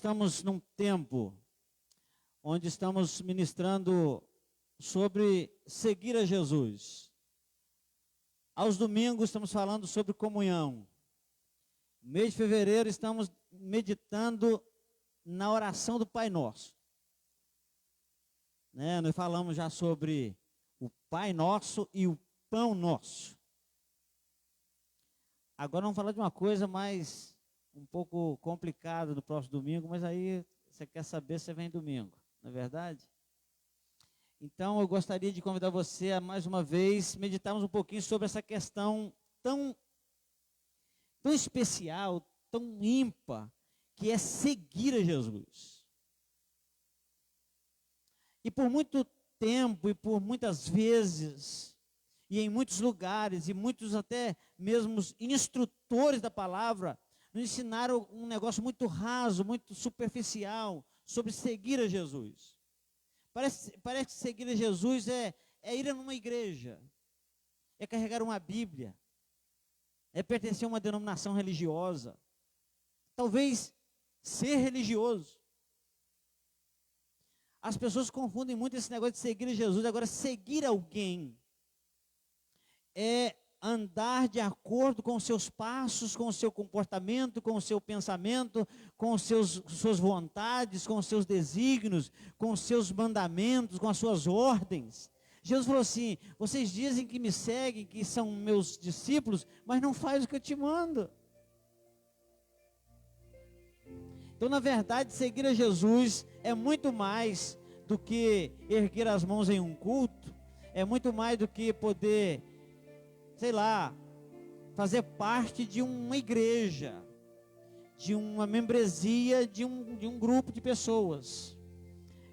estamos num tempo onde estamos ministrando sobre seguir a Jesus. Aos domingos estamos falando sobre comunhão. No mês de fevereiro estamos meditando na oração do Pai Nosso. Nós falamos já sobre o Pai Nosso e o Pão Nosso. Agora vamos falar de uma coisa mais um pouco complicada no próximo domingo, mas aí você quer saber, você vem domingo, não é verdade? Então eu gostaria de convidar você a mais uma vez meditarmos um pouquinho sobre essa questão tão especial, tão ímpar, que é seguir a Jesus. E por muito tempo e por muitas vezes, e em muitos lugares, e muitos até mesmo instrutores da palavra, nos ensinaram um negócio muito raso, muito superficial, sobre seguir a Jesus. Parece que seguir a Jesus é ir a uma igreja, é carregar uma Bíblia, é pertencer a uma denominação religiosa, talvez ser religioso. As pessoas confundem muito esse negócio de seguir a Jesus. Agora, seguir alguém é andar de acordo com os seus passos, com o seu comportamento, com o seu pensamento, com suas vontades, com os seus desígnios, com os seus mandamentos, com as suas ordens. Jesus falou assim: vocês dizem que me seguem, que são meus discípulos, mas não faz o que eu te mando. Então, na verdade, seguir a Jesus é muito mais do que erguer as mãos em um culto, é muito mais do que poder, sei lá, fazer parte de uma igreja, de uma membresia, de um grupo de pessoas.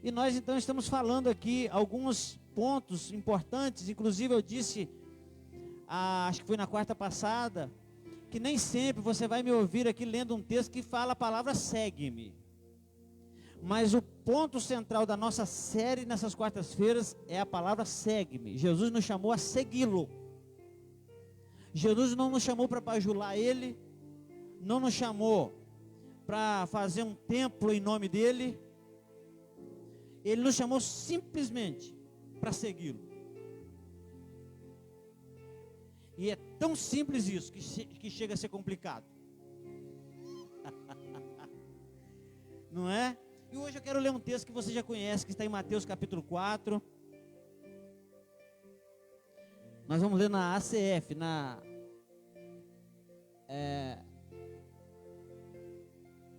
E nós então estamos falando aqui alguns pontos importantes. Inclusive eu disse, acho que foi na quarta passada, que nem sempre você vai me ouvir aqui lendo um texto que fala a palavra segue-me. Mas o ponto central da nossa série nessas quartas-feiras é a palavra segue-me. Jesus nos chamou a segui-lo. Jesus não nos chamou para bajular ele, não nos chamou para fazer um templo em nome dele. Ele nos chamou simplesmente para segui-lo. E é tão simples isso que chega a ser complicado. Não é? E hoje eu quero ler um texto que você já conhece, que está em Mateus capítulo 4. Nós vamos ler na ACF,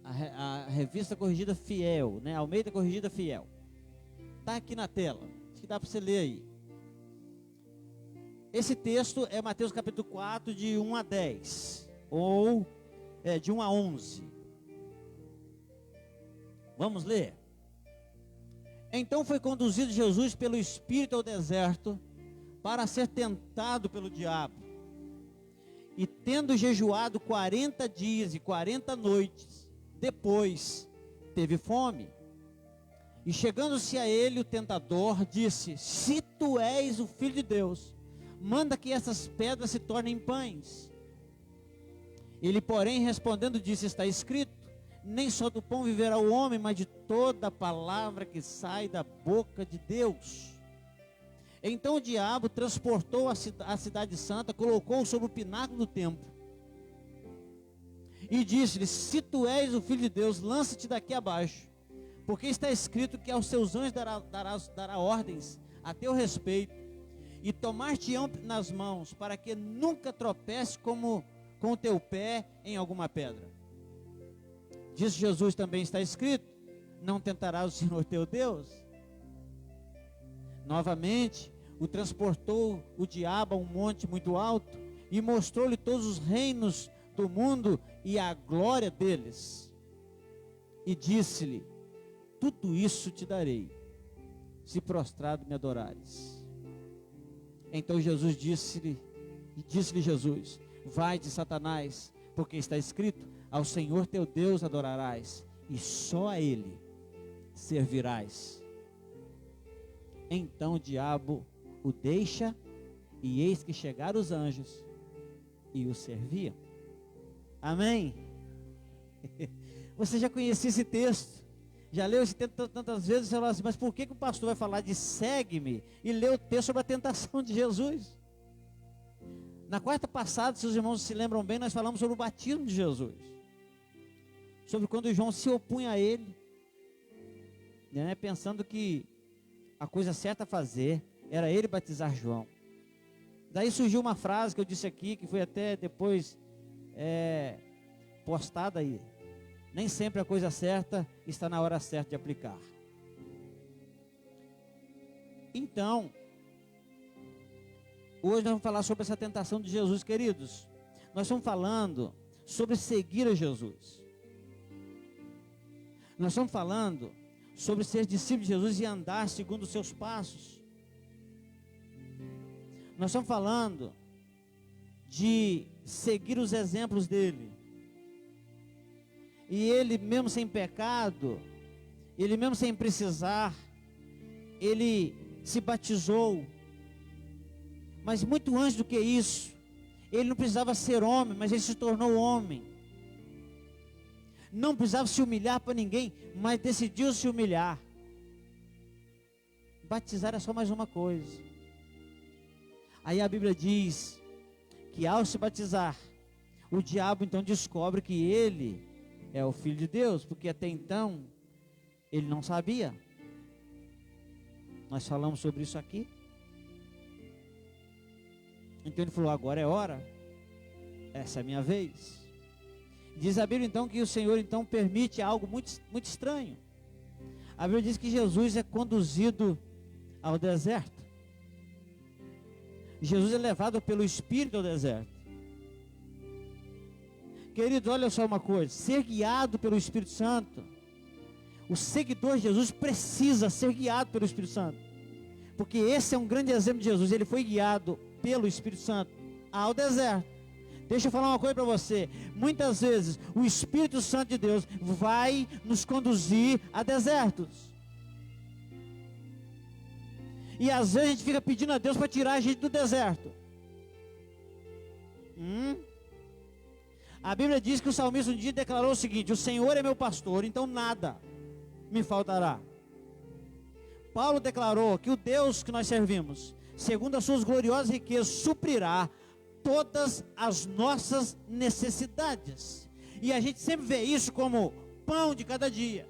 a Revista Corrigida Fiel, né? Almeida Corrigida Fiel. Está aqui na tela, acho que dá para você ler aí. Esse texto é Mateus capítulo 4, de 1 a 10, ou de 1 a 11. Vamos ler? Então foi conduzido Jesus pelo Espírito ao deserto, para ser tentado pelo diabo. E tendo jejuado 40 dias e 40 noites, depois teve fome. E chegando-se a ele o tentador, disse: se tu és o Filho de Deus, manda que essas pedras se tornem pães. Ele, porém, respondendo, disse: está escrito, nem só do pão viverá o homem, mas de toda a palavra que sai da boca de Deus. Então o diabo transportou a cidade santa, colocou-o sobre o pináculo do templo, e disse-lhe: se tu és o Filho de Deus, lança-te daqui abaixo, porque está escrito que aos seus anjos dará ordens a teu respeito, e tomar-te-ão nas mãos, para que nunca tropece com o teu pé em alguma pedra. Disse Jesus também: está escrito, não tentarás o Senhor teu Deus. Novamente o transportou o diabo a um monte muito alto, e mostrou-lhe todos os reinos do mundo e a glória deles, e disse-lhe: tudo isso te darei, se prostrado me adorares. Então Jesus disse-lhe Jesus: vai-te, Satanás, porque está escrito, ao Senhor teu Deus adorarás, e só a Ele servirás. Então o diabo o deixa, e eis que chegaram os anjos e o serviam. Amém? Você já conhecia esse texto? Já leu esse texto tantas vezes? Você fala assim, mas por que o pastor vai falar de segue-me e lê o texto sobre a tentação de Jesus? Na quarta passada, se os irmãos se lembram bem, nós falamos sobre o batismo de Jesus. Sobre quando João se opunha a ele, né, pensando que a coisa certa a fazer era ele batizar João. Daí surgiu uma frase que eu disse aqui, que foi até depois postada aí. Nem sempre a coisa certa está na hora certa de aplicar. Então, hoje nós vamos falar sobre essa tentação de Jesus, queridos. Nós estamos falando sobre seguir a Jesus. Nós estamos falando sobre ser discípulo de Jesus e andar segundo os seus passos. Nós estamos falando de seguir os exemplos dele. E ele mesmo sem pecado, ele mesmo sem precisar, ele se batizou. Mas muito antes do que isso, ele não precisava ser homem, mas ele se tornou homem. Não precisava se humilhar para ninguém, mas decidiu se humilhar. Batizar é só mais uma coisa. Aí a Bíblia diz que ao se batizar, o diabo então descobre que ele é o Filho de Deus, porque até então ele não sabia. Nós falamos sobre isso aqui. Então ele falou, agora é hora, essa é a minha vez. Diz a Bíblia então que o Senhor então permite algo muito, muito estranho. A Bíblia diz que Jesus é conduzido ao deserto. Jesus é levado pelo Espírito ao deserto. Querido, olha só uma coisa, ser guiado pelo Espírito Santo, o seguidor de Jesus precisa ser guiado pelo Espírito Santo, porque esse é um grande exemplo de Jesus. Ele foi guiado pelo Espírito Santo ao deserto. Deixa eu falar uma coisa para você, muitas vezes o Espírito Santo de Deus vai nos conduzir a desertos, e às vezes a gente fica pedindo a Deus para tirar a gente do deserto. A Bíblia diz que o salmista um dia declarou o seguinte: o Senhor é meu pastor, então nada me faltará. Paulo declarou que o Deus que nós servimos, segundo as suas gloriosas riquezas, suprirá todas as nossas necessidades. E a gente sempre vê isso como pão de cada dia.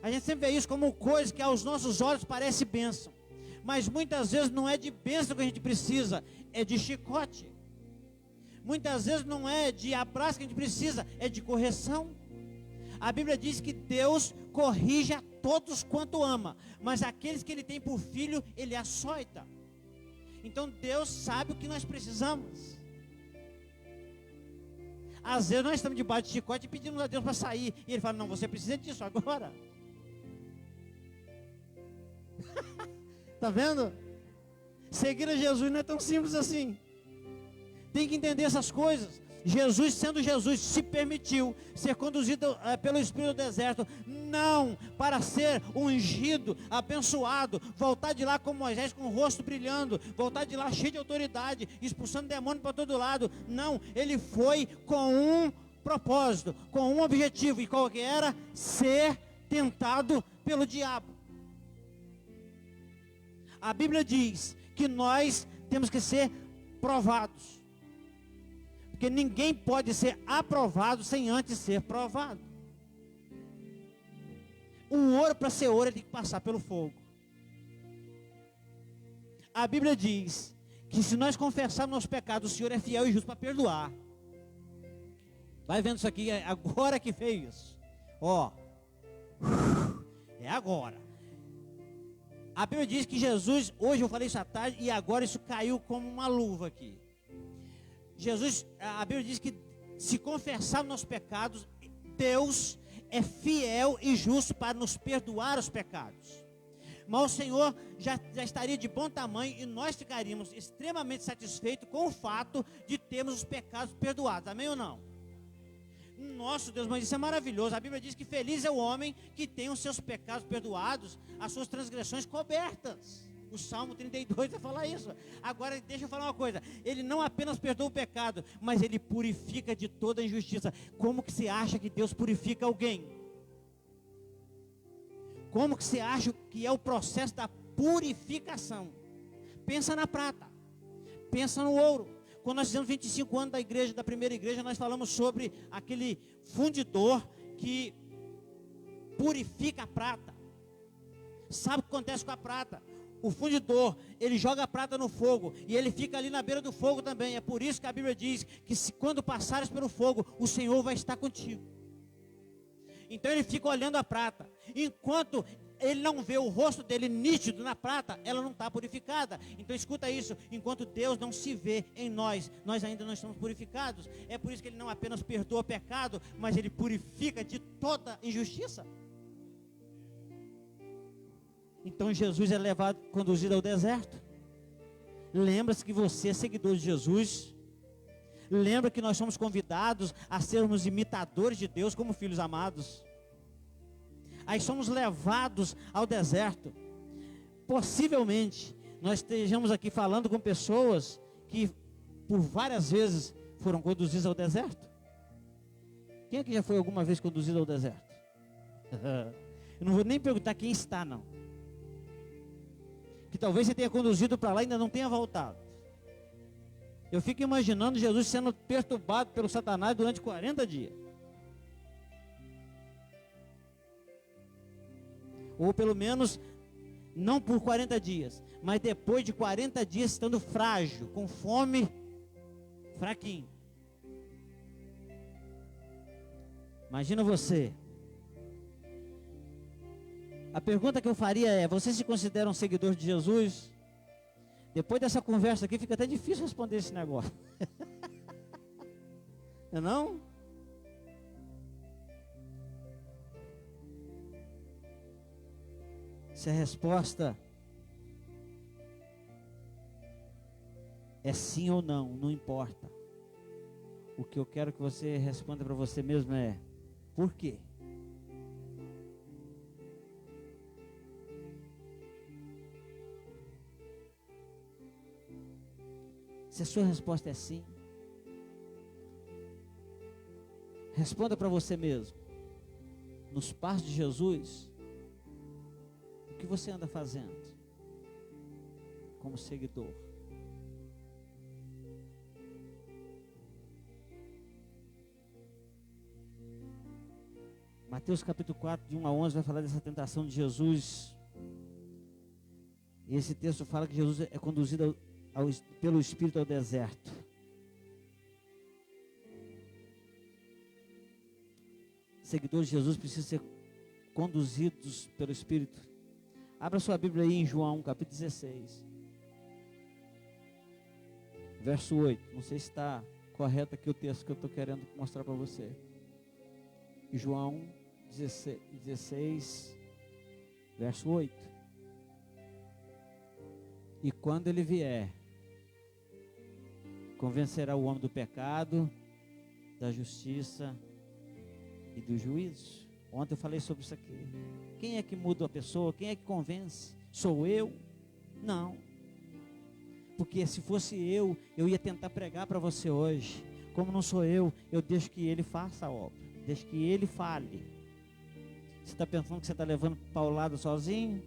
A gente sempre vê isso como coisa que aos nossos olhos parece bênção. Mas muitas vezes não é de bênção que a gente precisa, é de chicote. Muitas vezes não é de abraço que a gente precisa, é de correção. A Bíblia diz que Deus corrige a todos quanto ama, mas aqueles que Ele tem por filho, Ele açoita. Então Deus sabe o que nós precisamos. Às vezes nós estamos debaixo de chicote e pedimos a Deus para sair, e Ele fala, não, você precisa disso agora. Está vendo? Seguir a Jesus não é tão simples assim. Tem que entender essas coisas. Jesus, sendo Jesus, se permitiu ser conduzido pelo Espírito ao deserto, não para ser ungido, abençoado, voltar de lá como Moisés com o rosto brilhando, voltar de lá cheio de autoridade, expulsando demônio para todo lado. Não, ele foi com um propósito, com um objetivo, e qual que era? Ser tentado pelo diabo. A Bíblia diz que nós temos que ser provados, porque ninguém pode ser aprovado sem antes ser provado. O ouro, para ser ouro, ele tem que passar pelo fogo. A Bíblia diz que se nós confessarmos nossos pecados, o Senhor é fiel e justo para perdoar. Vai vendo isso aqui, agora que fez. Ó, é agora. A Bíblia diz que Jesus, hoje eu falei isso à tarde, e agora isso caiu como uma luva aqui. Jesus, a Bíblia diz que se confessarmos nossos pecados, Deus é fiel e justo para nos perdoar os pecados. Mas o Senhor já estaria de bom tamanho e nós ficaríamos extremamente satisfeitos com o fato de termos os pecados perdoados. Amém ou não? Nosso Deus, mas isso é maravilhoso. A Bíblia diz que feliz é o homem que tem os seus pecados perdoados, as suas transgressões cobertas. O Salmo 32 vai falar isso. Agora, deixa eu falar uma coisa. Ele não apenas perdoa o pecado, mas ele purifica de toda injustiça. Como que você acha que Deus purifica alguém? Como que você acha que é o processo da purificação? Pensa na prata. Pensa no ouro. Quando nós fizemos 25 anos da primeira igreja, nós falamos sobre aquele fundidor que purifica a prata. Sabe o que acontece com a prata? O fundidor, ele joga a prata no fogo e ele fica ali na beira do fogo também. É por isso que a Bíblia diz que quando passares pelo fogo, o Senhor vai estar contigo. Então ele fica olhando a prata. Enquanto ele não vê o rosto dele nítido na prata, ela não está purificada. Então escuta isso, enquanto Deus não se vê em nós, nós ainda não estamos purificados. É por isso que ele não apenas perdoa o pecado, mas ele purifica de toda injustiça. Então Jesus é conduzido ao deserto. Lembra-se que você é seguidor de Jesus. Lembra que nós somos convidados a sermos imitadores de Deus como filhos amados. Aí somos levados ao deserto. Possivelmente nós estejamos aqui falando com pessoas que por várias vezes foram conduzidas ao deserto. Quem é que já foi alguma vez conduzido ao deserto? Eu não vou nem perguntar quem está, não. Que talvez você tenha conduzido para lá e ainda não tenha voltado. Eu fico imaginando Jesus sendo perturbado pelo Satanás durante 40 dias. Ou pelo menos, não por 40 dias, mas depois de 40 dias estando frágil, com fome, fraquinho. Imagina você. A pergunta que eu faria é: você se considera um seguidor de Jesus? Depois dessa conversa aqui fica até difícil responder esse negócio. Não é não? Se a resposta é sim ou não, não importa. O que eu quero que você responda para você mesmo é: por quê? Se a sua resposta é sim, responda para você mesmo. Nos passos de Jesus, o que você anda fazendo como seguidor? Mateus capítulo 4, de 1 a 11, vai falar dessa tentação de Jesus. E esse texto fala que Jesus é conduzido pelo Espírito ao deserto. Seguidores de Jesus precisam ser conduzidos pelo Espírito. Abra sua Bíblia aí em João capítulo 16, verso 8. Não sei se está correto aqui o texto que eu estou querendo mostrar para você. João 16, verso 8. E quando ele vier, convencerá o homem do pecado, da justiça e do juízo. Ontem eu falei sobre isso aqui. Quem é que muda a pessoa? Quem é que convence? Sou eu? Não. Porque se fosse eu ia tentar pregar para você hoje. Como não sou eu deixo que ele faça a obra. Deixo que ele fale. Você está pensando que você está levando paulada sozinho?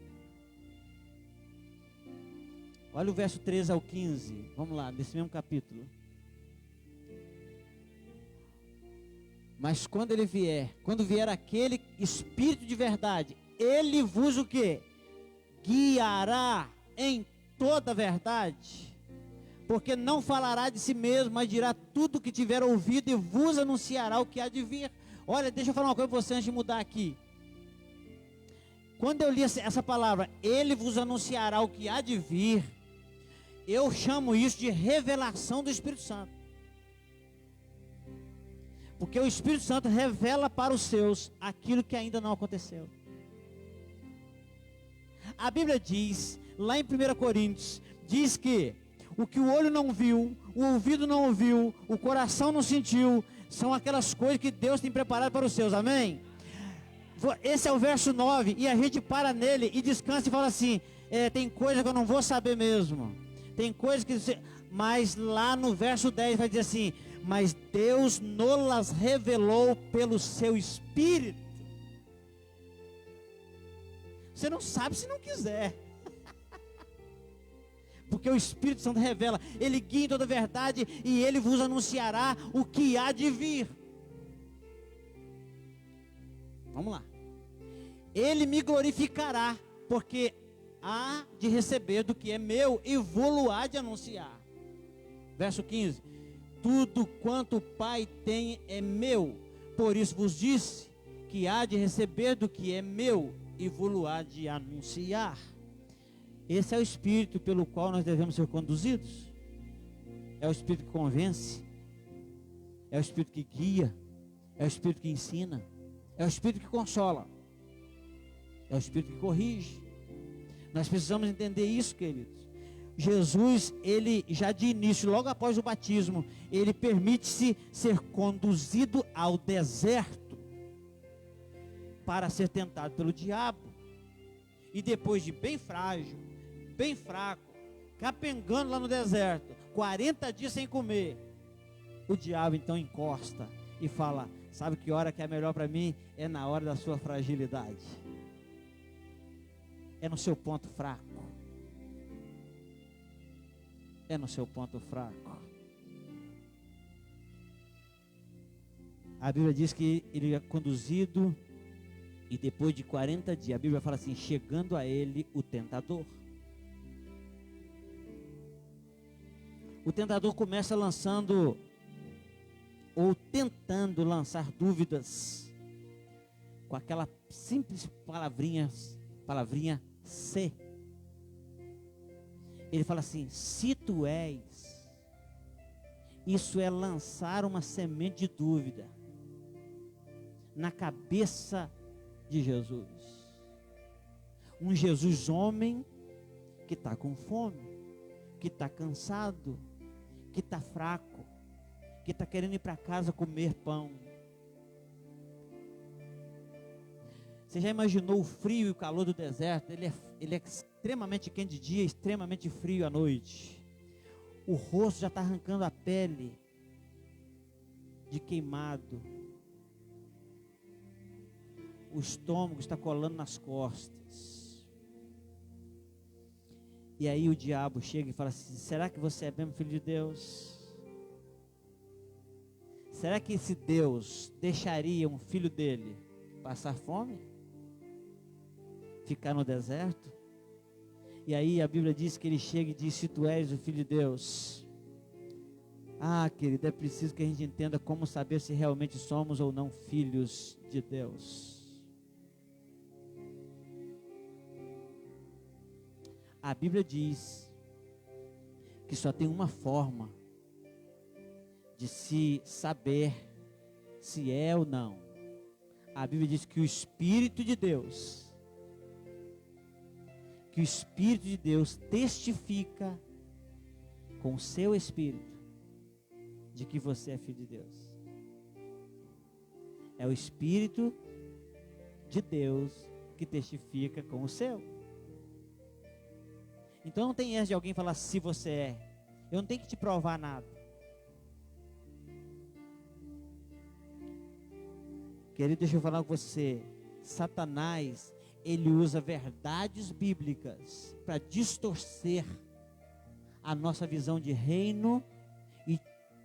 Olha o verso 13 ao 15. Vamos lá, desse mesmo capítulo. Mas quando vier aquele Espírito de verdade, ele vos o quê? Guiará em toda a verdade. Porque não falará de si mesmo, mas dirá tudo o que tiver ouvido e vos anunciará o que há de vir. Olha, deixa eu falar uma coisa para você antes de mudar aqui. Quando eu li essa palavra, ele vos anunciará o que há de vir, eu chamo isso de revelação do Espírito Santo. Porque o Espírito Santo revela para os seus aquilo que ainda não aconteceu. A Bíblia diz, lá em 1 Coríntios, diz que o que o olho não viu, o ouvido não ouviu, o coração não sentiu, são aquelas coisas que Deus tem preparado para os seus, amém? Esse é o verso 9, e a gente para nele e descansa e fala assim: Tem coisa que eu não vou saber mesmo. Tem coisa que... Mas lá no verso 10 vai dizer assim: mas Deus nos revelou pelo seu Espírito. Você não sabe se não quiser. Porque o Espírito Santo revela. Ele guia em toda a verdade e ele vos anunciará o que há de vir. Vamos lá. Ele me glorificará, porque há de receber do que é meu e vou-lo há de anunciar. Verso 15: tudo quanto o Pai tem é meu, por isso vos disse que há de receber do que é meu e vou-lo há de anunciar. Esse é o Espírito pelo qual nós devemos ser conduzidos. É o Espírito que convence, é o Espírito que guia, é o Espírito que ensina, é o Espírito que consola, é o Espírito que corrige. Nós precisamos entender isso, queridos. Jesus, ele já de início, logo após o batismo, ele permite-se ser conduzido ao deserto para ser tentado pelo diabo. E depois de bem frágil, bem fraco, capengando lá no deserto, 40 dias sem comer, o diabo então encosta e fala: sabe que hora que é melhor para mim? É na hora da sua fragilidade, é no seu ponto fraco, é no seu ponto fraco. A Bíblia diz que ele é conduzido, e depois de 40 dias, a Bíblia fala assim: chegando a ele o tentador. O tentador começa lançando, ou tentando lançar dúvidas, com aquela simples palavrinha se. Ele fala assim: se tu és. Isso é lançar uma semente de dúvida na cabeça de Jesus. Um Jesus homem que está com fome, que está cansado, que está fraco, que está querendo ir para casa comer pão. Você já imaginou o frio e o calor do deserto? Ele é extremamente quente de dia, extremamente frio à noite. O rosto já está arrancando a pele de queimado. O estômago está colando nas costas. E aí o diabo chega e fala assim: será que você é mesmo filho de Deus? Será que esse Deus deixaria um filho dele passar fome? Ficar no deserto? E aí a Bíblia diz que ele chega e diz: se tu és o filho de Deus. Ah, querido, é preciso que a gente entenda como saber se realmente somos ou não filhos de Deus. A Bíblia diz que só tem uma forma de se saber se é ou não. A Bíblia diz que o Espírito de Deus, testifica com o seu Espírito de que você é filho de Deus. É o Espírito de Deus que testifica com o seu. Então não tem essa de alguém falar se você é. Eu não tenho que te provar nada. Querido, deixa eu falar com você. Satanás, ele usa verdades bíblicas para distorcer a nossa visão de reino e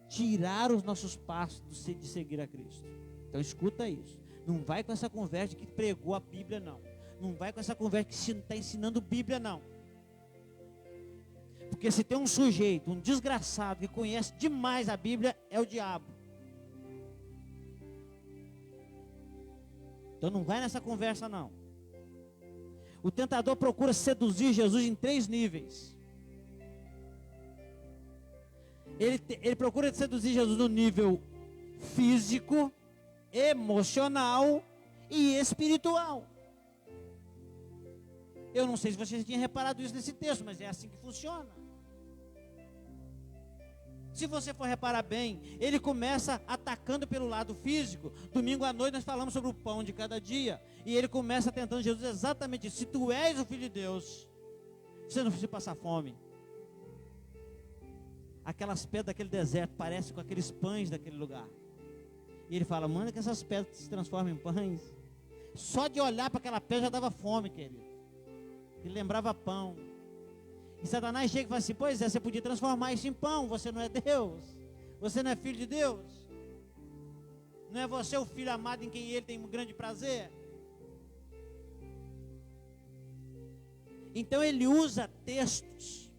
tirar os nossos passos de seguir a Cristo. Então escuta isso. Não vai com essa conversa que pregou a Bíblia, não. Não vai com essa conversa que está ensinando Bíblia, não. Porque se tem um sujeito, um desgraçado que conhece demais a Bíblia, é o diabo. Então não vai nessa conversa, não. O tentador procura seduzir Jesus em 3 níveis. Ele procura seduzir Jesus no nível físico, emocional e espiritual. Eu não sei se vocês tinham reparado isso nesse texto, mas é assim que funciona. Se você for reparar bem, ele começa atacando pelo lado físico. Domingo à noite nós falamos sobre o pão de cada dia. E ele começa tentando Jesus exatamente isso: se tu és o filho de Deus, Você não precisa passar fome. Aquelas pedras daquele deserto parecem com aqueles pães daquele lugar. E ele fala, manda que essas pedras se transformem em pães. Só de olhar para aquela pedra já dava fome, querido. Ele lembrava pão. E Satanás chega e fala assim, pois é, você podia transformar isso em pão. Você não é Deus. Você não é filho de Deus. Não é você o filho amado em quem ele tem um grande prazer. Então ele usa textos.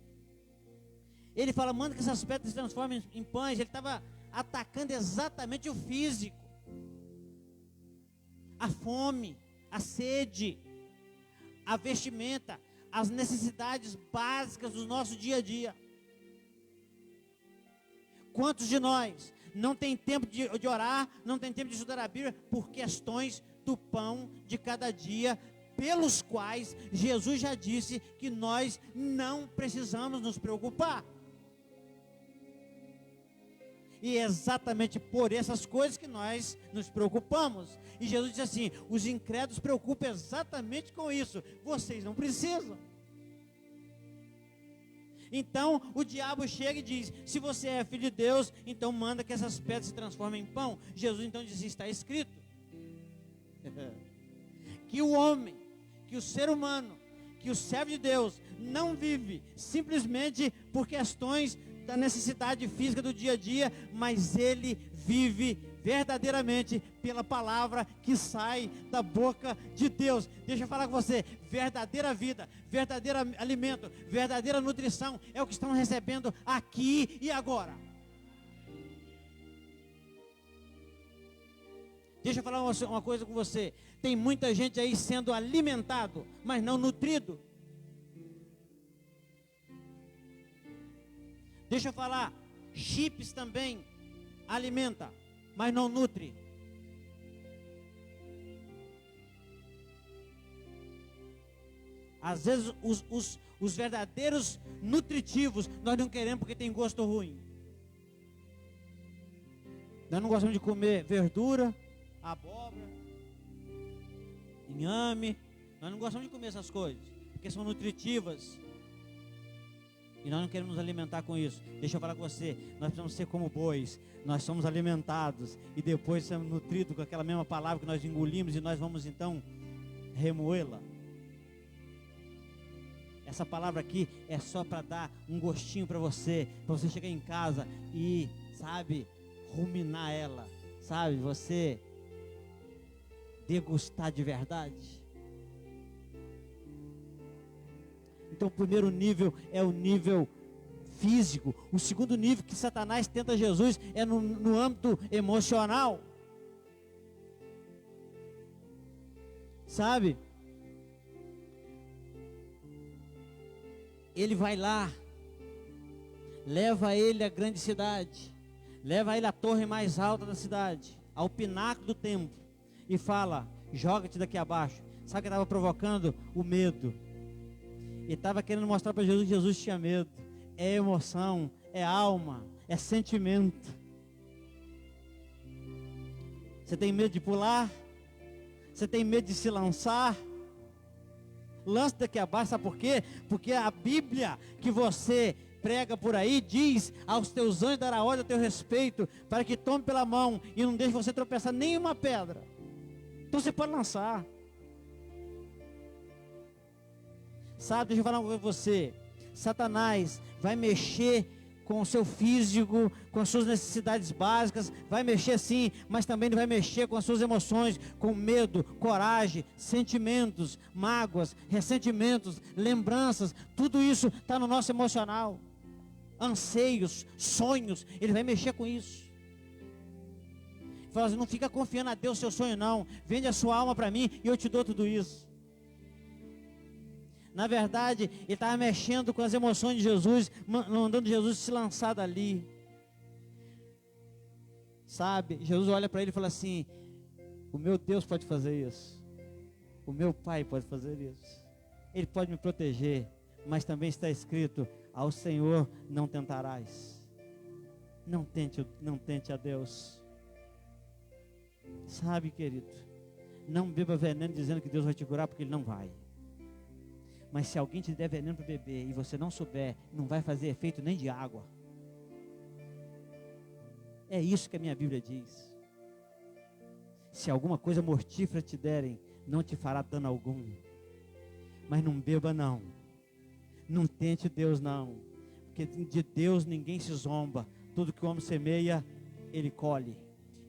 Ele fala, manda que essas pedras se transformem em pães. Ele estava atacando exatamente o físico. A fome, a sede, a vestimenta, as necessidades básicas do nosso dia a dia. Quantos de nós não tem tempo de orar, não tem tempo de estudar a Bíblia por questões do pão de cada dia, pelos quais Jesus já disse que nós não precisamos nos preocupar. E é exatamente por essas coisas que nós nos preocupamos. E Jesus disse assim, os incrédulos se preocupam exatamente com isso. Vocês não precisam. Então o diabo chega e diz, se você é filho de Deus, então manda que essas pedras se transformem em pão. Jesus então diz, está escrito. Que o homem, que o ser humano, que o servo de Deus não vive simplesmente por questões da necessidade física do dia a dia, mas ele vive verdadeiramente pela palavra que sai da boca de Deus. Deixa eu falar com você, verdadeira vida, verdadeiro alimento, verdadeira nutrição é o que estamos recebendo aqui e agora. Deixa eu falar uma coisa com você, tem muita gente aí sendo alimentado, mas não nutrido. Deixa eu falar, chips também alimenta, mas não nutre. Às vezes os verdadeiros nutritivos nós não queremos porque tem gosto ruim. Nós não gostamos de comer verdura, abóbora, inhame. Nós não gostamos de comer essas coisas porque são nutritivas. E nós não queremos nos alimentar com isso. Deixa eu falar com você, nós precisamos ser como bois. Nós somos alimentados e depois somos nutridos com aquela mesma palavra que nós engolimos e nós vamos então remoê-la. Essa palavra aqui é só para dar um gostinho para você chegar em casa e, sabe, ruminar ela, sabe, você degustar de verdade. Então o primeiro nível é o nível físico. O segundo nível que Satanás tenta Jesus é no âmbito emocional. Sabe? Ele vai lá, leva ele à grande cidade, leva ele à torre mais alta da cidade, ao pináculo do templo, e fala, joga-te daqui abaixo. Sabe o que estava provocando? O medo. Ele estava querendo mostrar para Jesus que Jesus tinha medo. É emoção, é alma, é sentimento. Você tem medo de pular? Você tem medo de se lançar? Lance daqui abaixo, sabe por quê? Porque a Bíblia que você prega por aí diz aos teus anjos dará ordem a teu respeito, para que tome pela mão e não deixe você tropeçar nenhuma pedra. Então você pode lançar. Sabe, deixa eu falar uma coisa com você. Satanás vai mexer com o seu físico, com as suas necessidades básicas, vai mexer sim, mas também ele vai mexer com as suas emoções, com medo, coragem, sentimentos, mágoas, ressentimentos, lembranças, tudo isso está no nosso emocional. Anseios, sonhos, ele vai mexer com isso. Fala assim, não fica confiando a Deus seu sonho não, vende a sua alma para mim e eu te dou tudo isso. Na verdade, ele estava mexendo com as emoções de Jesus, mandando Jesus se lançar dali. Sabe, Jesus olha para ele e fala assim, o meu Deus pode fazer isso, o meu Pai pode fazer isso, Ele pode me proteger, mas também está escrito, ao Senhor não tentarás. Não tente a Deus. Sabe, querido, não beba veneno dizendo que Deus vai te curar, porque Ele não vai. Mas se alguém te der veneno para beber e você não souber, não vai fazer efeito nem de água. É isso que a minha Bíblia diz. Se alguma coisa mortífera te derem, não te fará dano algum. Mas não beba não. Não tente Deus não. Porque de Deus ninguém se zomba. Tudo que o homem semeia, ele colhe.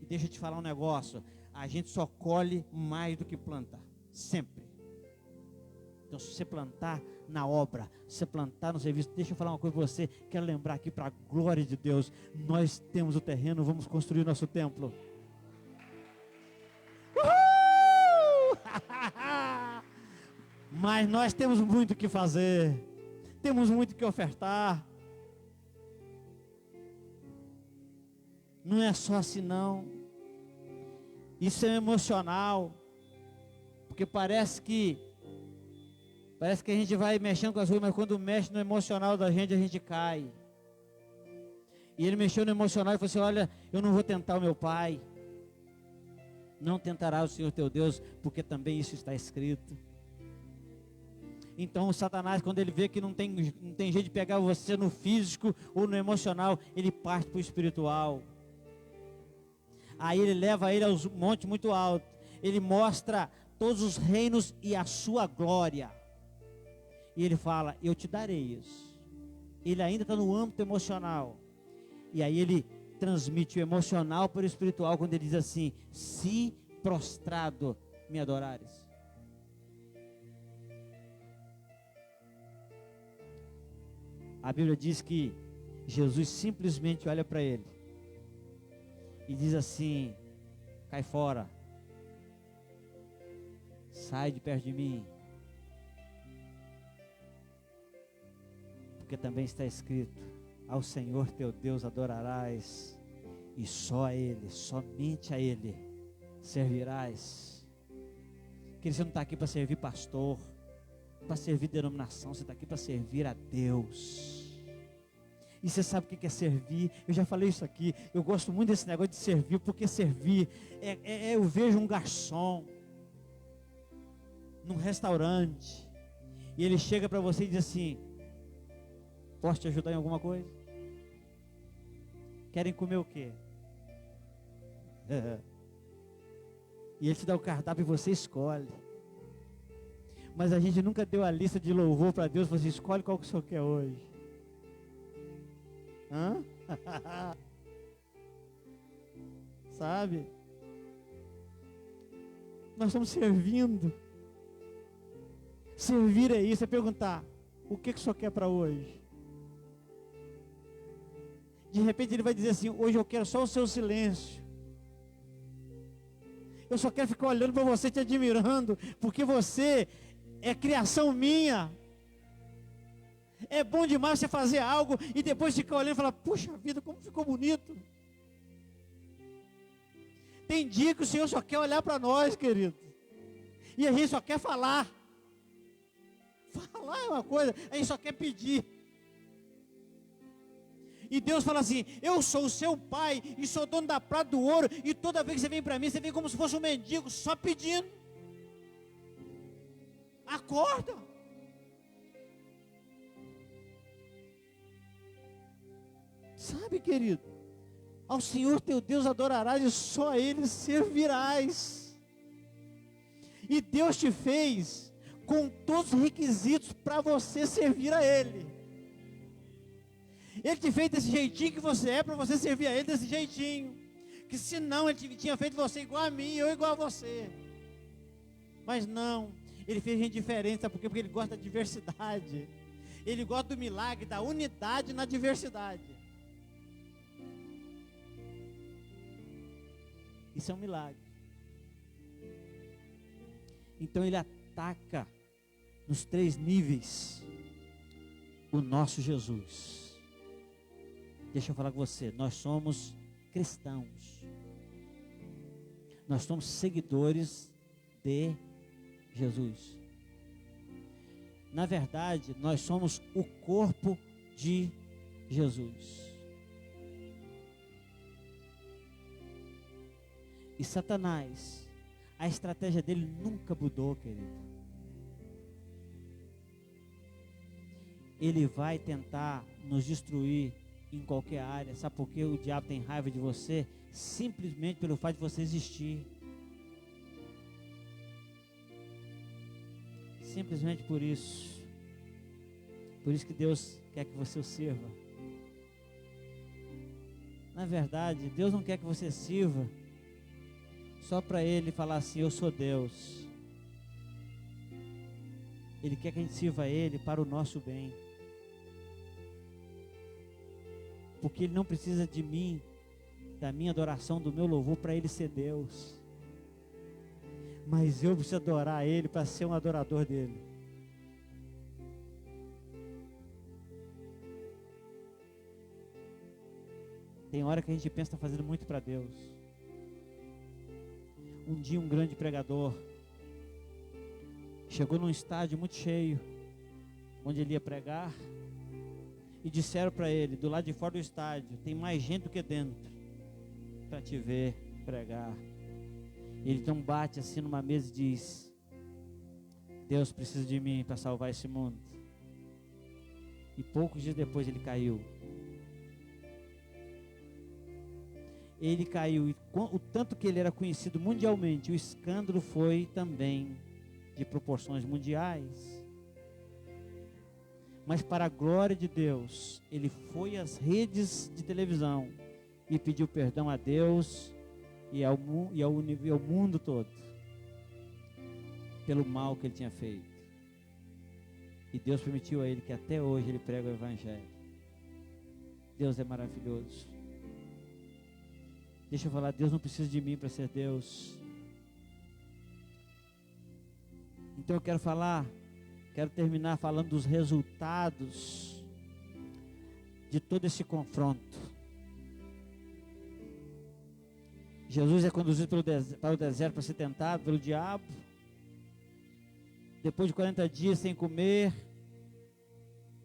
E deixa eu te falar um negócio. A gente só colhe mais do que planta. Sempre. Então se você plantar na obra, se você plantar no serviço, deixa eu falar uma coisa para você. Quero lembrar aqui para a glória de Deus. Nós temos o terreno, vamos construir nosso templo. Uhul! Mas nós temos muito o que fazer. Temos muito o que ofertar. Não é só assim não. Isso é emocional. Porque parece que a gente vai mexendo com as coisas, mas quando mexe no emocional da gente, a gente cai. E ele mexeu no emocional e falou assim: olha, eu não vou tentar o meu pai. Não tentará o Senhor teu Deus, porque também isso está escrito. Então o Satanás, quando ele vê que não tem jeito de pegar você no físico ou no emocional, ele parte para o espiritual. Aí ele leva ele aos montes muito altos. Ele mostra todos os reinos e a sua glória. E ele fala: eu te darei isso. Ele ainda está no âmbito emocional. E aí ele transmite o emocional para o espiritual, quando ele diz assim: se prostrado me adorares. A Bíblia diz que Jesus simplesmente olha para ele e diz assim: cai fora, sai de perto de mim, porque também está escrito: ao Senhor teu Deus adorarás, e só a Ele, somente a Ele servirás. Que você não está aqui para servir pastor, para servir denominação, você está aqui para servir a Deus. E você sabe o que é servir? Eu já falei isso aqui. Eu gosto muito desse negócio de servir, porque servir eu vejo um garçom num restaurante e ele chega para você e diz assim: posso te ajudar em alguma coisa? Querem comer o quê? E ele te dá o cardápio e você escolhe. Mas a gente nunca deu a lista de louvor para Deus. Você escolhe qual que o senhor quer hoje. Hã? Sabe? Nós estamos servindo. Servir é isso, é perguntar: o que o senhor quer para hoje? De repente ele vai dizer assim: hoje eu quero só o seu silêncio. Eu só quero ficar olhando para você, te admirando, porque você é criação minha. É bom demais você fazer algo e depois ficar olhando e falar: puxa vida, como ficou bonito. Tem dia que o Senhor só quer olhar para nós, querido, e a gente só quer falar. Falar é uma coisa, a gente só quer pedir. E Deus fala assim: eu sou o seu pai e sou dono da prata e do ouro, e toda vez que você vem para mim, você vem como se fosse um mendigo, só pedindo. Acorda. Sabe, querido, ao Senhor teu Deus adorarás e só a Ele servirás. E Deus te fez com todos os requisitos para você servir a Ele. Ele te fez desse jeitinho que você é, para você servir a Ele desse jeitinho. Que senão Ele tinha feito você igual a mim, eu igual a você. Mas não, Ele fez gente diferente, sabe por quê? Porque Ele gosta da diversidade. Ele gosta do milagre, da unidade na diversidade. Isso é um milagre. Então Ele ataca nos 3 níveis o nosso Jesus. Deixa eu falar com você, nós somos cristãos. Nós somos seguidores de Jesus. Na verdade, nós somos o corpo de Jesus. E Satanás, a estratégia dele nunca mudou, querido. ele vai tentar nos destruir em qualquer área. Sabe por que o diabo tem raiva de você? Simplesmente pelo fato de você existir. Simplesmente por isso. Por isso que Deus quer que você o sirva. Na verdade, Deus não quer que você sirva só para Ele falar assim, eu sou Deus. Ele quer que a gente sirva a Ele para o nosso bem. Porque Ele não precisa de mim, da minha adoração, do meu louvor, para Ele ser Deus. Mas eu preciso adorar Ele para ser um adorador dEle. Tem hora que a gente pensa que está fazendo muito para Deus. Um dia um grande pregador chegou num estádio muito cheio, onde ele ia pregar, e disseram para ele, do lado de fora do estádio, tem mais gente do que dentro, para te ver pregar. Ele então bate assim numa mesa e diz, Deus precisa de mim para salvar esse mundo. E poucos dias depois ele caiu. Ele caiu, e o tanto que ele era conhecido mundialmente, o escândalo foi também de proporções mundiais. Mas para a glória de Deus, ele foi às redes de televisão e pediu perdão a Deus e ao mundo todo pelo mal que ele tinha feito. E Deus permitiu a ele que até hoje ele prega o Evangelho. Deus é maravilhoso. Deixa eu falar, Deus não precisa de mim para ser Deus. Então eu quero terminar falando dos resultados de todo esse confronto. Jesus é conduzido para o deserto para ser tentado pelo diabo. Depois de 40 dias sem comer,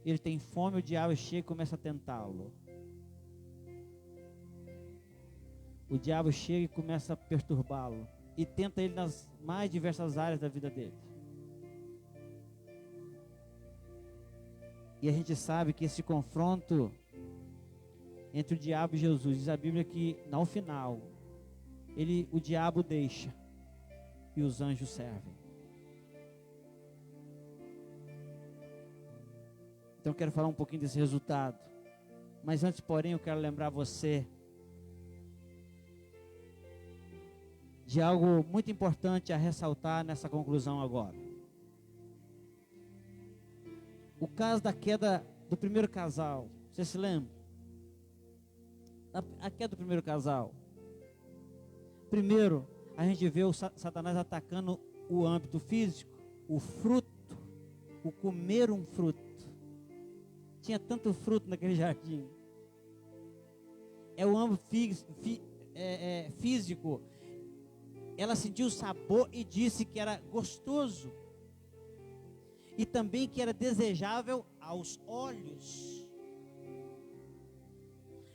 ele tem fome, o diabo chega e começa a tentá-lo. O diabo chega e começa a perturbá-lo e tenta ele nas mais diversas áreas da vida dele. E a gente sabe que esse confronto entre o diabo e Jesus, diz a Bíblia que no final, o diabo deixa e os anjos servem. Então eu quero falar um pouquinho desse resultado. Mas antes, porém, eu quero lembrar você de algo muito importante a ressaltar nessa conclusão agora. O caso da queda do primeiro casal. Você se lembra? A queda do primeiro casal. Primeiro, a gente vê o Satanás atacando o âmbito físico, o fruto, o comer um fruto. Tinha tanto fruto naquele jardim. É o âmbito físico. Ela sentiu o sabor e disse que era gostoso. E também que era desejável aos olhos.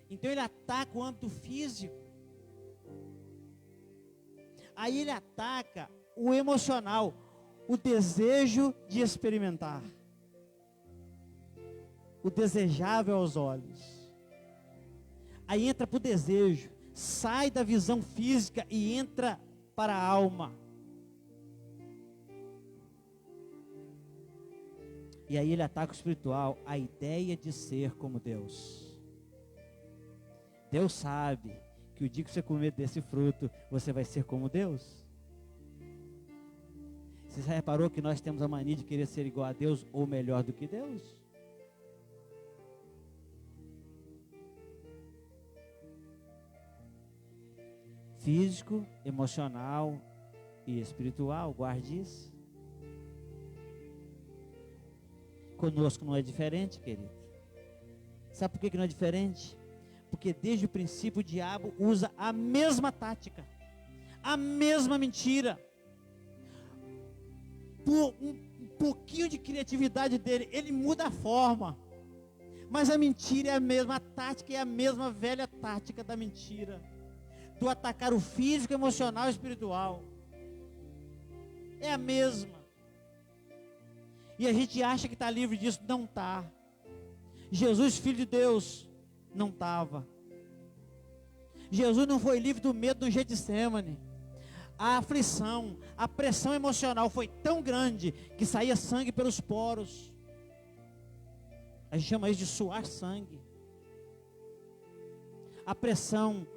Então ele ataca o âmbito físico. Aí ele ataca o emocional, o desejo de experimentar. O desejável aos olhos. Aí entra para o desejo, sai da visão física e entra para a alma. E aí ele ataca o espiritual, a ideia de ser como Deus. Deus sabe que o dia que você comer desse fruto, você vai ser como Deus. Você já reparou que nós temos a mania de querer ser igual a Deus ou melhor do que Deus? Físico, emocional e espiritual, guarde isso. Conosco não é diferente, querido. Sabe por que não é diferente? Porque desde o princípio o diabo usa a mesma tática, a mesma mentira. Por um pouquinho de criatividade dele, ele muda a forma. Mas a mentira é a mesma, a tática é a mesma velha tática da mentira. Do atacar o físico, emocional e espiritual. É a mesma. E a gente acha que está livre disso, não está. Jesus, filho de Deus, não estava. Jesus não foi livre do medo no Getsemane. A aflição, a pressão emocional foi tão grande que saía sangue pelos poros. A gente chama isso de suar sangue. A pressão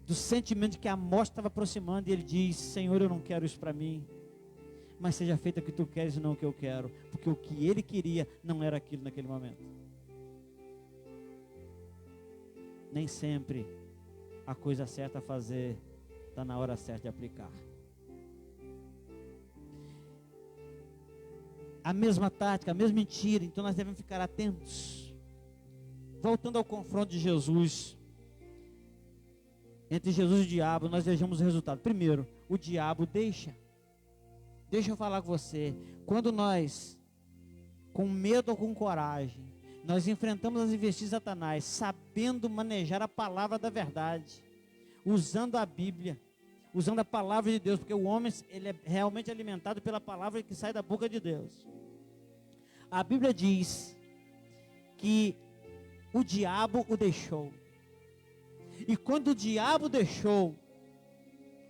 do sentimento de que a morte estava aproximando, e ele diz: Senhor, eu não quero isso para mim, mas seja feito o que tu queres e não o que eu quero, porque o que ele queria não era aquilo naquele momento. Nem sempre a coisa certa a fazer está na hora certa de aplicar. A mesma tática, a mesma mentira, então nós devemos ficar atentos. Voltando ao confronto de Jesus, entre Jesus e o diabo, nós vejamos o resultado. Primeiro, o diabo deixa eu falar com você, quando nós, com medo ou com coragem, nós enfrentamos as investidas de Satanás, sabendo manejar a palavra da verdade, usando a Bíblia, usando a palavra de Deus, porque o homem, ele é realmente alimentado pela palavra que sai da boca de Deus. A Bíblia diz que o diabo o deixou. E quando o diabo deixou,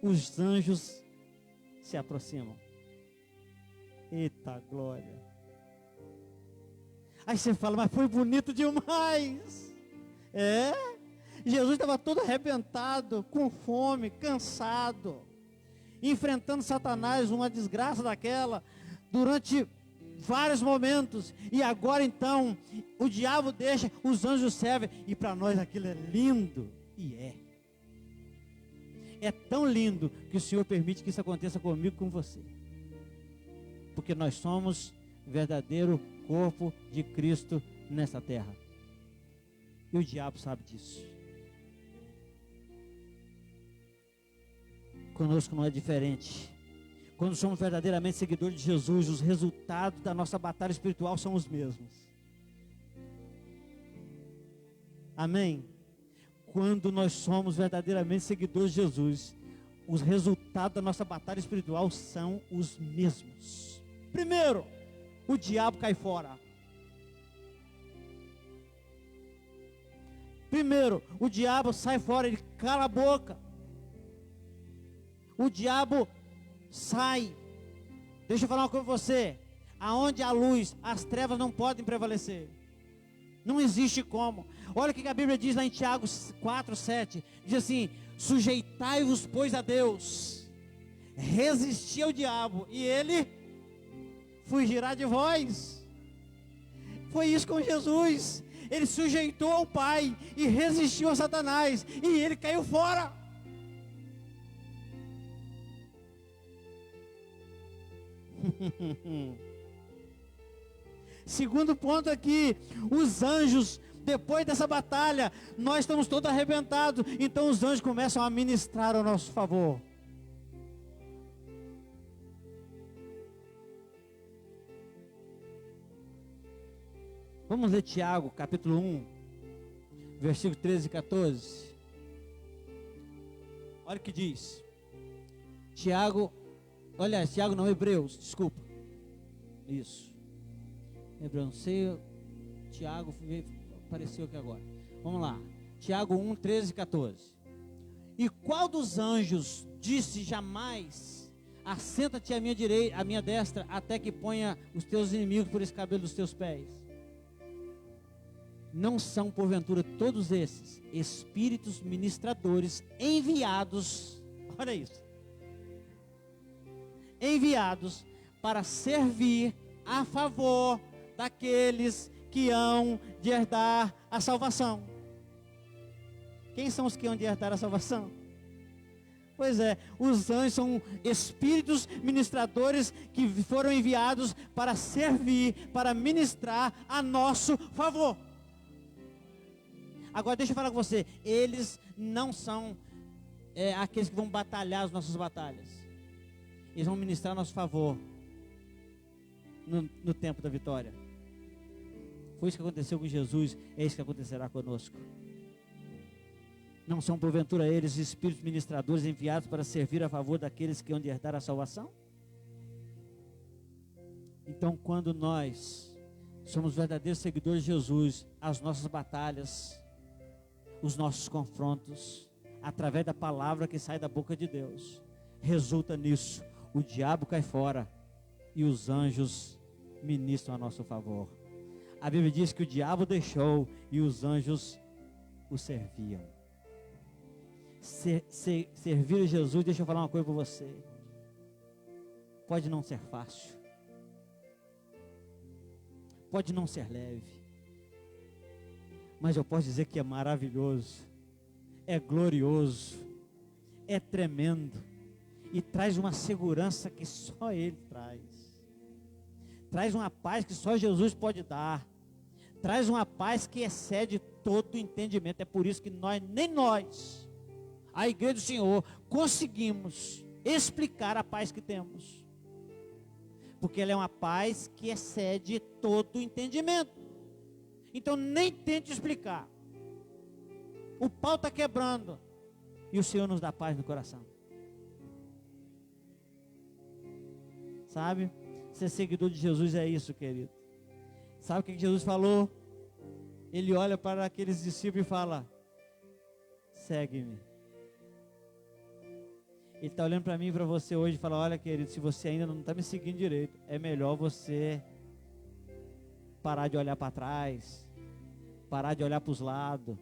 os anjos se aproximam. Eita glória! Aí você fala, mas foi bonito demais. Jesus estava todo arrebentado, com fome, cansado, enfrentando Satanás, uma desgraça daquela, durante vários momentos. E agora então, o diabo deixa, os anjos servem. E para nós aquilo é lindo. E é tão lindo que o Senhor permite que isso aconteça comigo e com você, porque nós somos verdadeiro corpo de Cristo nessa terra, e o diabo sabe disso. Conosco não é diferente. Quando somos verdadeiramente seguidores de Jesus, os resultados da nossa batalha espiritual são os mesmos. Amém? Quando nós somos verdadeiramente seguidores de Jesus, os resultados da nossa batalha espiritual são os mesmos. Primeiro, o diabo cai fora. Primeiro, o diabo sai fora, ele cala a boca. O diabo sai. Deixa eu falar uma coisa com você. Aonde há luz, as trevas não podem prevalecer. Não existe como. Olha o que a Bíblia diz lá em Tiago 4:7. Diz assim: sujeitai-vos, pois, a Deus, resisti ao diabo, e ele fugirá de vós. Foi isso com Jesus. Ele sujeitou ao Pai e resistiu a Satanás, e ele caiu fora. Segundo ponto aqui, os anjos, depois dessa batalha, nós estamos todos arrebentados, então os anjos começam a ministrar ao nosso favor. Vamos ler Tiago, capítulo 1, versículo 13 e 14. Olha o que diz. Tiago não, Hebreus, desculpa. Isso. Hebreus, não sei, Tiago apareceu aqui agora. Vamos lá. Tiago 1, 13 e 14. E qual dos anjos disse jamais: assenta-te à minha direita, à minha destra, até que ponha os teus inimigos por escabelo dos teus pés? Não são, porventura, todos esses espíritos ministradores enviados, olha isso, enviados para servir a favor daqueles que hão de herdar a salvação? Quem são os que hão de herdar a salvação? Pois é, os anjos são espíritos ministradores que foram enviados para servir, para ministrar a nosso favor. Agora deixa eu falar com você, eles não são aqueles que vão batalhar as nossas batalhas. Eles vão ministrar a nosso favor no tempo da vitória. Foi isso que aconteceu com Jesus, é isso que acontecerá conosco. Não são porventura eles espíritos ministradores enviados para servir a favor daqueles que hão de herdar a salvação? Então, quando nós somos verdadeiros seguidores de Jesus, as nossas batalhas, os nossos confrontos, através da palavra que sai da boca de Deus, resulta nisso. O diabo cai fora e os anjos ministram a nosso favor. A Bíblia diz que o diabo deixou e os anjos o serviam. Servir a Jesus, deixa eu falar uma coisa para você. Pode não ser fácil. Pode não ser leve. Mas eu posso dizer que é maravilhoso. É glorioso. É tremendo. E traz uma segurança que só Ele traz. Traz uma paz que só Jesus pode dar. Traz uma paz que excede todo o entendimento. É por isso que nem nós, a igreja do Senhor, conseguimos explicar a paz que temos. Porque ela é uma paz que excede todo o entendimento. Então nem tente explicar. O pau está quebrando e o Senhor nos dá paz no coração. Sabe? Ser seguidor de Jesus é isso, querido. Sabe o que Jesus falou? Ele olha para aqueles discípulos e fala: segue-me. Ele está olhando para mim e para você hoje e fala: olha, querido, se você ainda não está me seguindo direito, é melhor você parar de olhar para trás, parar de olhar para os lados.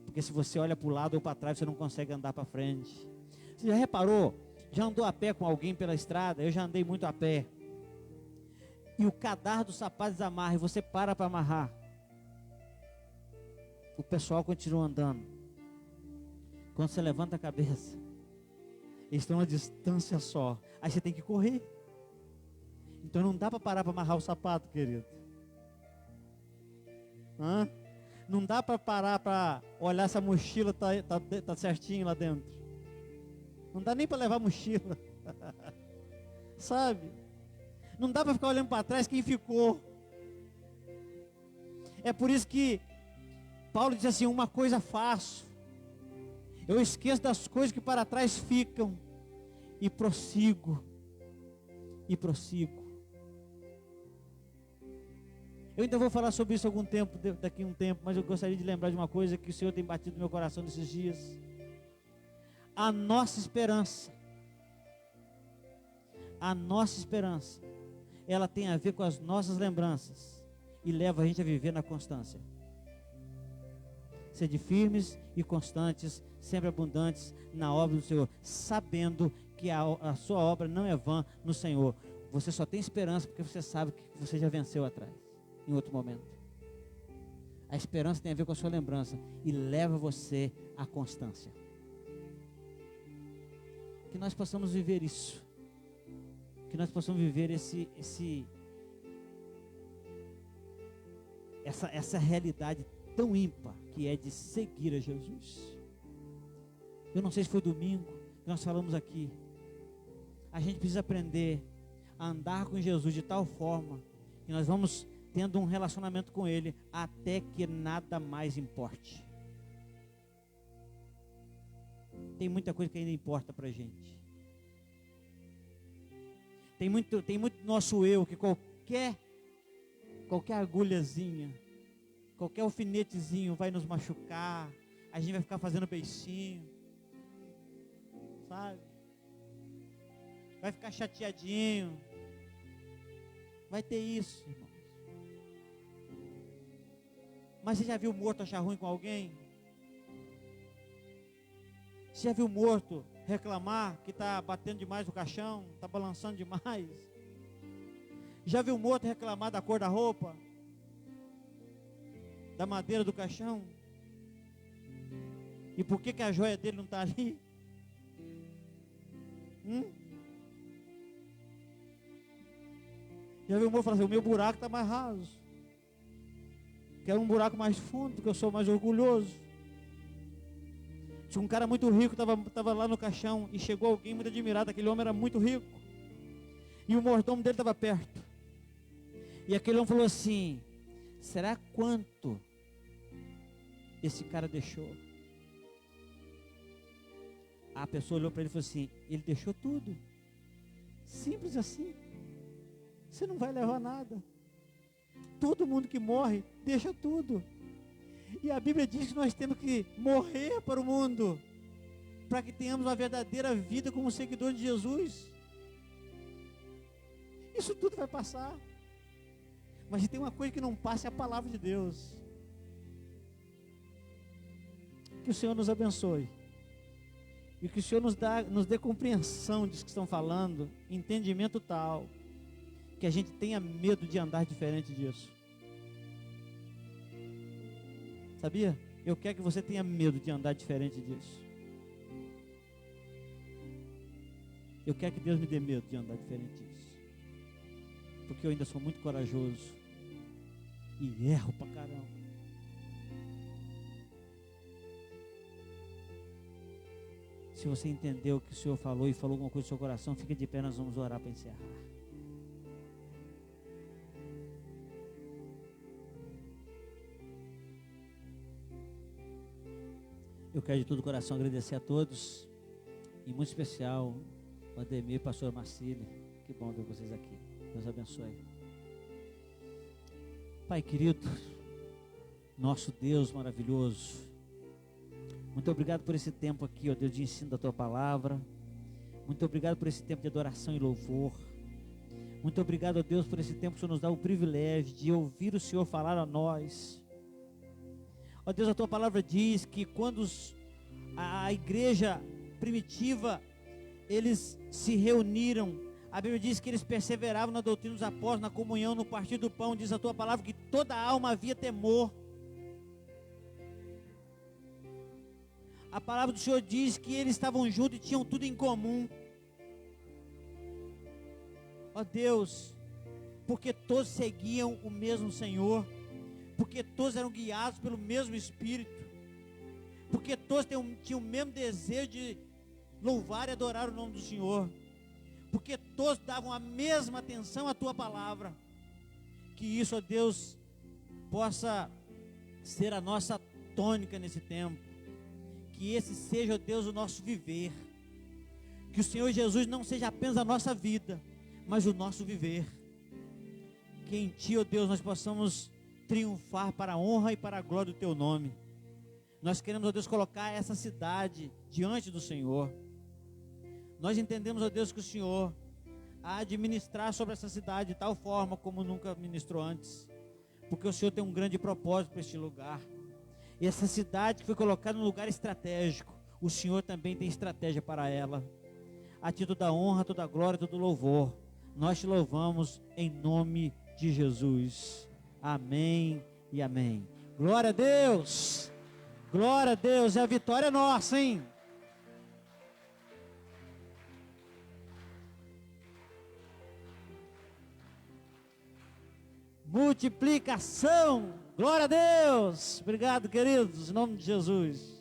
Porque se você olha para o lado ou para trás, você não consegue andar para frente. Você já reparou? Já andou a pé com alguém pela estrada? Eu já andei muito a pé. E o cadarço do sapato desamarra e você para amarrar. O pessoal continua andando. Quando você levanta a cabeça, eles estão a distância só. Aí você tem que correr. Então não dá para parar para amarrar o sapato, querido. Não dá para parar para olhar se a mochila tá certinho lá dentro. Não dá nem para levar a mochila. Sabe? Não dá para ficar olhando para trás quem ficou. É por isso que Paulo diz assim: uma coisa faço, eu esqueço das coisas que para trás ficam e prossigo. Eu ainda vou falar sobre isso daqui a um tempo, mas eu gostaria de lembrar de uma coisa que o Senhor tem batido no meu coração nesses dias. A nossa esperança, ela tem a ver com as nossas lembranças e leva a gente a viver na constância. Sede firmes e constantes, sempre abundantes na obra do Senhor, sabendo que a sua obra não é vã no Senhor. Você só tem esperança porque você sabe que você já venceu atrás, em outro momento. A esperança tem a ver com a sua lembrança e leva você à constância. Que nós possamos viver isso. Que nós possamos viver essa realidade tão ímpar que é de seguir a Jesus. Eu não sei se foi domingo que nós falamos aqui. A gente precisa aprender a andar com Jesus de tal forma que nós vamos tendo um relacionamento com Ele até que nada mais importe. Tem muita coisa que ainda importa pra gente. Tem muito nosso eu que qualquer agulhazinha, qualquer alfinetezinho vai nos machucar. A gente vai ficar fazendo beicinho, sabe? Vai ficar chateadinho. Vai ter isso, irmãos. Mas você já viu morto achar ruim com alguém? Você já viu morto reclamar que está batendo demais o caixão, está balançando demais? Já viu morto reclamar da cor da roupa? Da madeira do caixão? E por que a joia dele não está ali? Já viu morto falar assim: o meu buraco está mais raso. Quero um buraco mais fundo, porque eu sou mais orgulhoso. Tinha um cara muito rico, estava lá no caixão, e chegou alguém muito admirado. Aquele homem era muito rico, e o mordomo dele estava perto. E aquele homem falou assim: será quanto esse cara deixou? A pessoa olhou para ele e falou assim: ele deixou tudo. Simples assim. Você não vai levar nada. todo mundo que morre deixa tudo. E a Bíblia diz que nós temos que morrer para o mundo, para que tenhamos uma verdadeira vida como seguidor de Jesus. Isso tudo vai passar. Mas tem uma coisa que não passa, é a palavra de Deus. Que o Senhor nos abençoe. E que o Senhor nos dê compreensão disso que estão falando, entendimento tal, que a gente tenha medo de andar diferente disso. Sabia? Eu quero que você tenha medo de andar diferente disso. Eu quero que Deus me dê medo de andar diferente disso. Porque eu ainda sou muito corajoso. E erro pra caramba. Se você entendeu o que o Senhor falou e falou alguma coisa no seu coração, fica de pé, nós vamos orar para encerrar. Eu quero de todo o coração agradecer a todos, e muito especial o Ademir e o pastor Marcílio. Que bom ver vocês aqui. Deus abençoe. Pai querido, nosso Deus maravilhoso, muito obrigado por esse tempo aqui, ó Deus, de ensino da Tua Palavra. Muito obrigado por esse tempo de adoração e louvor. Muito obrigado, ó Deus, por esse tempo que o Senhor nos dá o privilégio de ouvir o Senhor falar a nós. Ó Deus, a Tua Palavra diz que quando a igreja primitiva, eles se reuniram, a Bíblia diz que eles perseveravam na doutrina dos apóstolos, na comunhão, no partir do pão. Diz a Tua Palavra que toda alma havia temor. A palavra do Senhor diz que eles estavam juntos e tinham tudo em comum. Ó Deus, porque todos seguiam o mesmo Senhor, porque todos eram guiados pelo mesmo Espírito, porque todos tinham o mesmo desejo de louvar e adorar o nome do Senhor, porque todos davam a mesma atenção à Tua Palavra. Que isso, ó Deus, possa ser a nossa tônica nesse tempo. Que esse seja, ó Deus, o nosso viver. Que o Senhor Jesus não seja apenas a nossa vida, mas o nosso viver. Que em Ti, ó Deus, nós possamos triunfar para a honra e para a glória do Teu nome. Nós queremos, ó Deus, colocar essa cidade diante do Senhor. Nós entendemos, ó Deus, que o Senhor há de ministrar sobre essa cidade de tal forma como nunca ministrou antes. Porque o Senhor tem um grande propósito para este lugar. E essa cidade que foi colocada num lugar estratégico, o Senhor também tem estratégia para ela. A Ti toda a honra, toda a glória, todo o louvor. Nós Te louvamos em nome de Jesus. Amém e amém. Glória a Deus. Glória a Deus. E a vitória é nossa, hein? Multiplicação. Glória a Deus. Obrigado, queridos, em nome de Jesus.